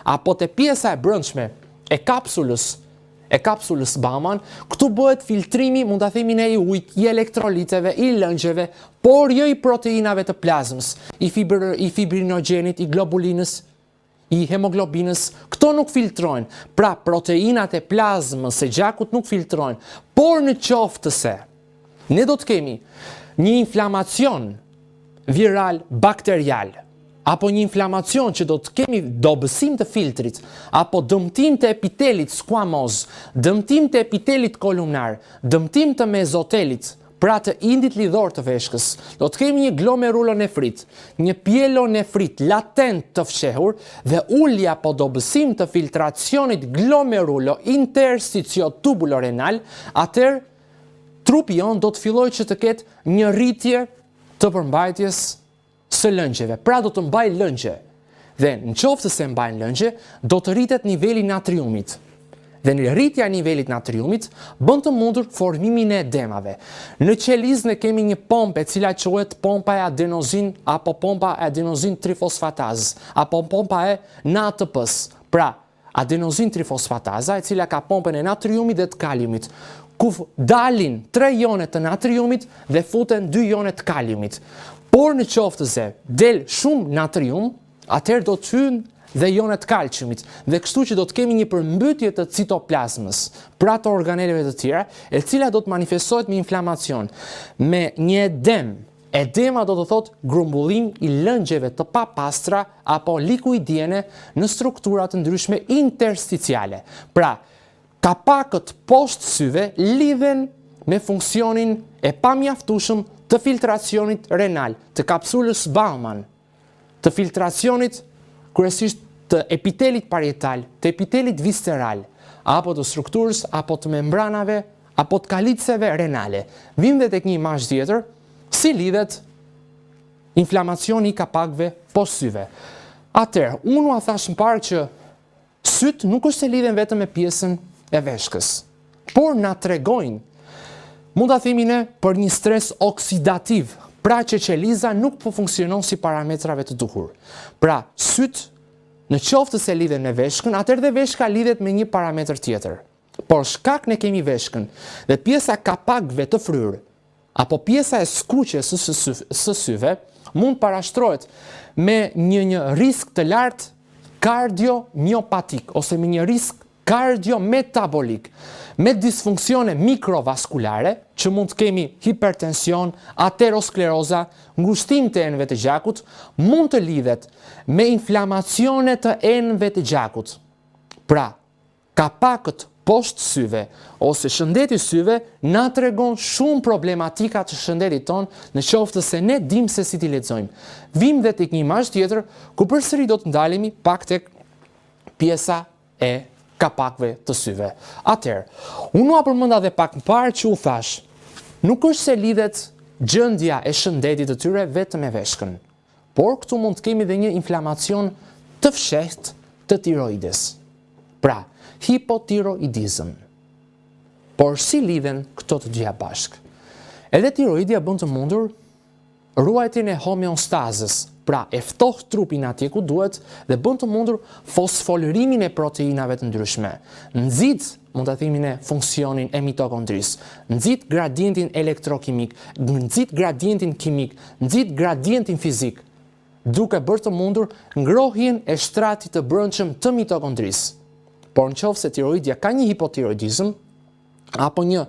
apo te pjesa e brendshme e kapsulës Bauman, këtu bëhet filtrimi, mund ta themi ne, i ujit, i elektroliteve, i lëngjeve, por jo i proteinave të plazmës, i fibrinogenit, i globulinës, i hemoglobinës. Këto nuk filtrojnë. Pra, proteinat e plazmës së gjakut nuk filtrojnë. Por në qoftë se ne do të kemi një inflamacion viral bakterial, apo një inflamacion që do të kemi dobësim të filtrit, apo dëmtim të epitelit skuamoz, dëmtim të epitelit kolumnar, dëmtim të mezotelit, pra të indit lidhor të veshkës, do të kemi një glomerulonefrit, një pielonefrit latent të fshehur dhe ulja apo dobësim të filtracionit glomerulo interstitiotubulorenal, atëherë trupi jon do të fillojë që të ketë një rritje të përmbajtjes së lëngjeve, pra do të mbaj lëngje. Dhe në qoftë se mbajnë lëngje, do të rritet niveli natriumit. Dhe në rritja e nivelit natriumit bën të mundur formimin e edemave. Në qelizë ne kemi një pompë e cila quhet pompa e adenozin apo pompa e adenozin trifosfataz, apo pompa e NATP-s. Pra, adenozin trifosfataza e cila ka pompën e natriumit dhe të kaliumit, ku dalin 3 ionet të natriumit dhe futen 2 ionet të kaliumit. Por në qoftë se del shumë natrium, atëherë do të hyjnë dhe ionet kalciumit, dhe kështu që do të kemi një përmbytje të citoplazmës, pra të organeleve të tjera, e cila do të manifestohet me inflamacion, me një edem. Edema do të thotë grumbullim i lëngjeve të papastra apo likuidiene në struktura të ndryshme intersticiale. Pra, kapakët poshtë syve lidhen me funksionin e pamjaftueshëm të filtracionit renal, të kapsulës Bauman, të filtracionit kryesisht të epitelit parietal, të epitelit visceral, apo të strukturës, apo të membranave, apo të kaliceve renale. Vim dhe tek një imazh tjetër, si lidhet inflamacioni i kapakëve poshtë syve. Atëherë, unë a thash më parë që syt nuk është se lidhen vetëm me pjesën e veshkës, por na tregojnë, mund ta themi ne, për një stres oksidativ, pra që qeliza nuk po funksionon si parametrave të duhur. Pra, syt, në qoftë se lidhen me veshkën, atëherë dhe veshka lidhet me një parametër tjetër. Por shkak ne kemi veshkën dhe pjesa kapakëve të fryrë, apo pjesa e skuqes së syve, mund parashtrohet me një risk të lartë kardiomiopatik, ose me një risk kardiometabolik, me disfunksione mikrovaskulare, që mund të kemi hipertension, ateroskleroza, ngushtim të enëve të gjakut, mund të lidhet me inflamacione të enëve të gjakut. Pra, kapakët poshtë syve, ose shëndeti syve, na tregon shumë problematika të shëndetit ton, në qoftë se ne dim se si t'i lexojmë. Vim dhe tek një imazh tjetër, ku përsëri do të ndalemi pak tek pjesa e kapakëve të syve. Atëherë, unë a përmenda dhe pak më parë që u thash, nuk është se lidhet gjendja e shëndetit të tyre vetëm me veshkën, por këtu mund të kemi dhe një inflamacion të fshehtë të tiroides. Pra, hipotiroidizëm. Por si lidhen këto të dyja bashkë? Edhe tiroidia bën të mundur ruajtjen e homeostazës, pra e ftoht trupin atje ku duhet dhe bën të mundur fosfolirimin e proteinave të ndryshme. Nxit, mund ta themi ne, funksionin e mitokondrisë, nxit gradientin elektrokimik, nxit gradientin kimik, nxit gradientin fizik, duke bërë të mundur ngrohjen e shtratit të brendshëm të mitokondrisë. Por nëse tiroidja ka një hipotiroidizëm apo një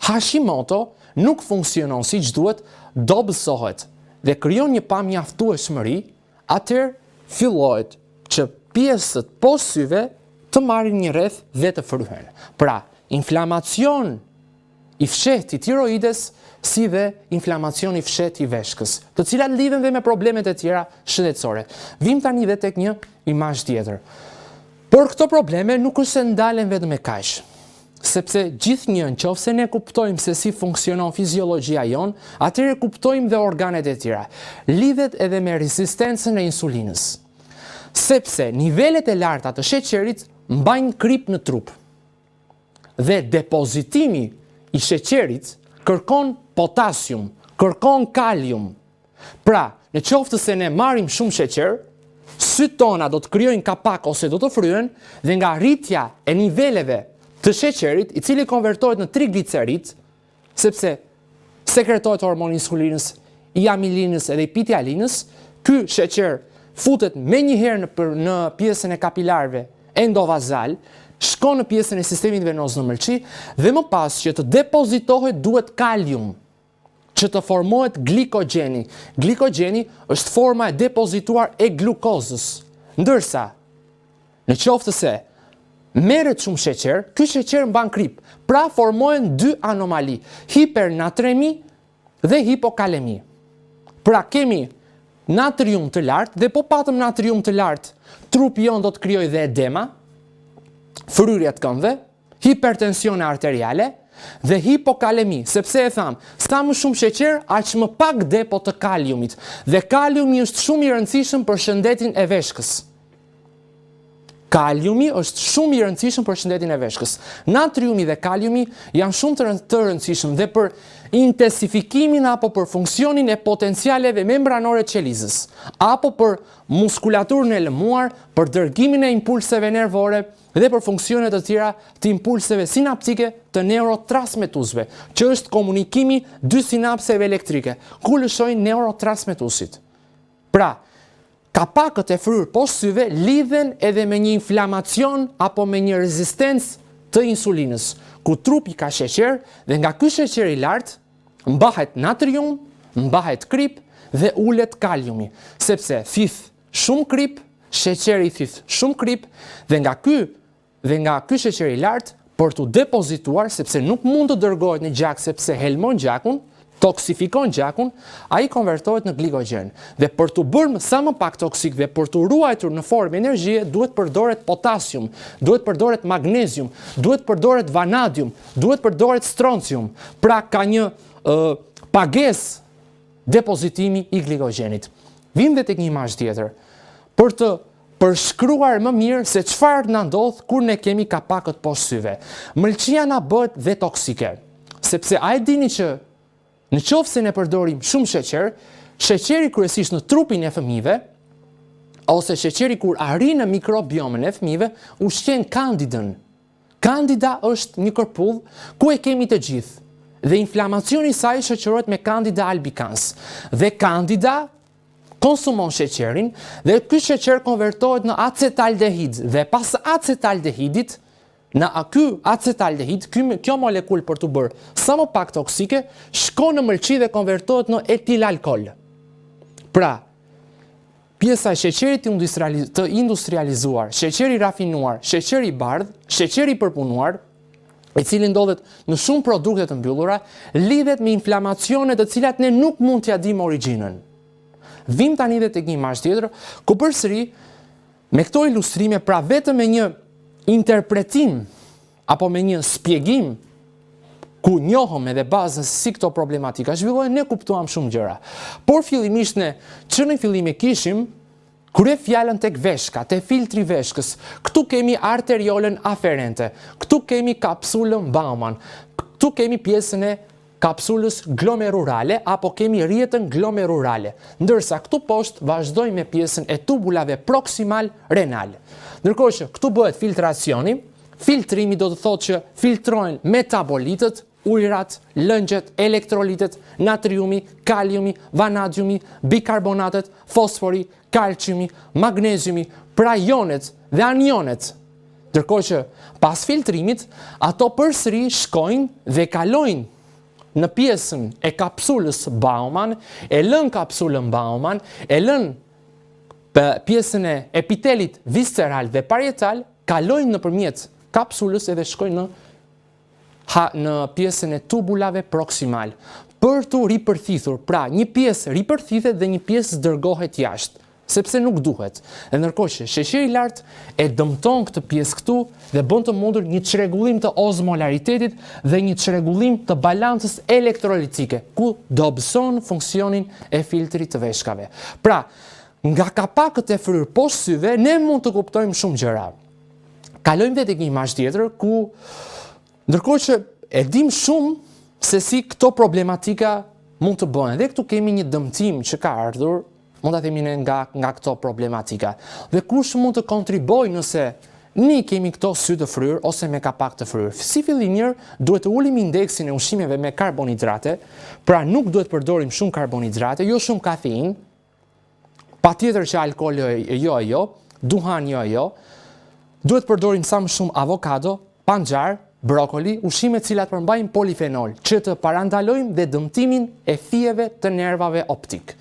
Hashimoto, nuk funksionon siç duhet, dobësohet dhe krijon një pamjaftueshmëri, atëherë fillohet që pjesët poshtë syve të marrin një rreth dhe të fryhen. Pra, inflamacion i fshehtë i tiroides, si dhe inflamacion i fshehtë i veshkës, të cilat lidhen dhe me problemet e tjera shëndetësore. Vim tani dhe tek një imazh tjetër. Por këto probleme nuk është se ndalen vetëm me kaq. Sepse gjithnjë nëse ne kuptojmë se si funksionon fiziologjia jon, atëherë kuptojmë dhe organet e tjera. Lidhet edhe me rezistencën e insulinës. Sepse nivelet e larta të sheqerit mbajnë krip në trup. Dhe depozitimi i sheqerit kërkon potasium, kërkon kalium. Pra, në qoftë se ne marrim shumë sheqer, sytë tona do të krijojnë kapak ose do të fryen dhe nga rritja e niveleve të sheqerit, i cili konvertohet në triglicerid, sepse sekretohet hormoni insulinës, i amilinës edhe i pitialinës, ky sheqer futet me njëherë në pjesën e kapilarëve endovazal, shkon në pjesën e sistemit venoz në mëlçi dhe më pas që të depozitohet duhet kalium, që të formohet glikogjeni. Glikogjeni është forma e depozituar e glukozës, ndërsa në qoftë se merret shumë sheqer, ky sheqer mban krip. Pra formohen dy anomali, hipernatremi dhe hipokalemi. Pra kemi natrium të lartë dhe po patëm natrium të lartë, trupi jon do të krijojë dhe edema, fryrje të këmbëve, hipertensione arteriale dhe hipokalemi, sepse e tham, sa më shumë sheqer, aq më pak depo të kaliumit. Dhe kaliumi është shumë i rëndësishëm për shëndetin e veshkës. Kaliumi është shumë i rëndësishëm për shëndetin e veshkës. Natriumi dhe kaliumi janë shumë të rëndësishëm dhe për intensifikimin apo për funksionin e potencialeve membranore të qelizës, apo për muskulaturën e lëmuar, për dërgimin e impulseve nervore dhe për funksionet të tjera të impulseve sinaptike të neurotransmetuesve, që është komunikimi dy sinapseve elektrike, ku lëshojnë neurotransmetuesit. Pra, kapakët e fryrë poshtë syve lidhen edhe me një inflamacion apo me një rezistencë të insulinës, ku trupi ka sheqer dhe nga ky sheqer i lartë mbahet natrium, mbahet krip dhe ulet kaliumi, sepse thith shumë krip, sheqeri thith shumë krip dhe nga ky sheqer i lartë për të depozituar, sepse nuk mund të dërgohet në gjak sepse helmon gjakun, toksifikon gjakun, ai konvertohet në glikogen. Dhe për të bërë sa më pak toksik dhe për të ruajtur në formë energjie, duhet përdoret potasium, duhet përdoret magnezium, duhet përdoret vanadium, duhet përdoret stroncium. Pra ka një pagesë depozitimi i glikogenit. Vim dhe tek një imazh tjetër për të përshkruar më mirë se çfarë na ndodh kur ne kemi kapakët poshtë syve. Mëlçia na bëhet dhe toksike, sepse a e dini që në qoftë se ne përdorim shumë sheqer, sheqeri kryesisht në trupin e fëmijëve, ose sheqeri kur arrin në mikrobiomën e fëmijëve, ushqen kandidën. Kandida është një kërpull ku e kemi të gjithë, dhe inflamacioni i saj shoqërohet me Candida albicans. Dhe Candida konsumon sheqerin dhe ky sheqer konvertohet në acetaldehid dhe pas acetaldehidit në ky acetaldehid, kjo molekul për të bërë sa më pak toksike, shkon në mëlçi dhe konvertohet në etilalkol. Pra, pjesa e sheqerit të industrializuar, sheqeri rafinuar, sheqeri i bardh, sheqeri i përpunuar, i cili ndodhet në shumë produkte të mbyllura, lidhet me inflamacione të cilat ne nuk mund t'ia dimë origjinën. Vim tani dhe tek një imazh tjetër, ku përsëri me këto ilustrime, pra vetëm me një interpretim apo me një shpjegim ku njohëm edhe bazën se si këto problematika zhvillohen, ne kuptuam shumë gjëra. Por fillimisht ne që në fillim e kishim krye fjalën tek veshka, te filtri veshkës. Këtu kemi arteriolen aferente, këtu kemi kapsulën Baumann, këtu kemi pjesën e kapsulës glomerurale apo kemi rrjetën glomerurale, ndërsa këtu poshtë vazhdojmë me pjesën e tubulave proksimal renal. Ndërkohë që këtu bëhet filtracioni, filtrimi do të thotë që filtrojnë metabolitët, ujërat, lëngjet, elektrolitet, natriumi, kaliumi, vanadiumi, bikarbonatet, fosfori, kalciumi, magneziumi, pra ionet dhe anionet. Ndërkohë që pas filtrimit, ato përsëri shkojnë dhe kalojnë në pjesën e kapsulës Baumann, e lën kapsulën Baumann, e lën pjesën e epitelit visceral dhe parietal, kalojnë nëpërmjet kapsulës edhe shkojnë në pjesën e tubulave proksimal për të ripërthithur. Pra, një pjesë ripërthithet dhe një pjesë dërgohet jashtë, sepse nuk duhet. E ndërkohë që sheqeri i lartë e dëmton këtë pjesë këtu dhe bën të mundur një çrregullim të osmolaritetit dhe një çrregullim të balancës elektrolitike, ku dobëson funksionin e filtrit të veshkave. Pra, nga kapakët e fryrë poshtë syve, ne mund të kuptojmë shumë gjëra. Kalojmë tek një imazh tjetër ku ndërkohë që e dim shumë se si këto problematika mund të bëhen. Dhe këtu kemi një dëmtim që ka ardhur mund ta themi ne nga këto problematika. Dhe kush mund të kontribojë nëse ne kemi këto sy të fryrë ose me kapak të fryrë. Si fillim mirë, duhet të ulim indeksin e ushqimeve me karbonhidrate, pra nuk duhet përdorim shumë karbonhidrate, jo shumë kafeinë, patjetër që alkool jo, duhan jo, duhet përdorim sa më shumë avokado, panxar, brokoli, ushqime të cilat përmbajnë polifenol, që të parandalojmë dhe dëmtimin e fijeve të nervave optik.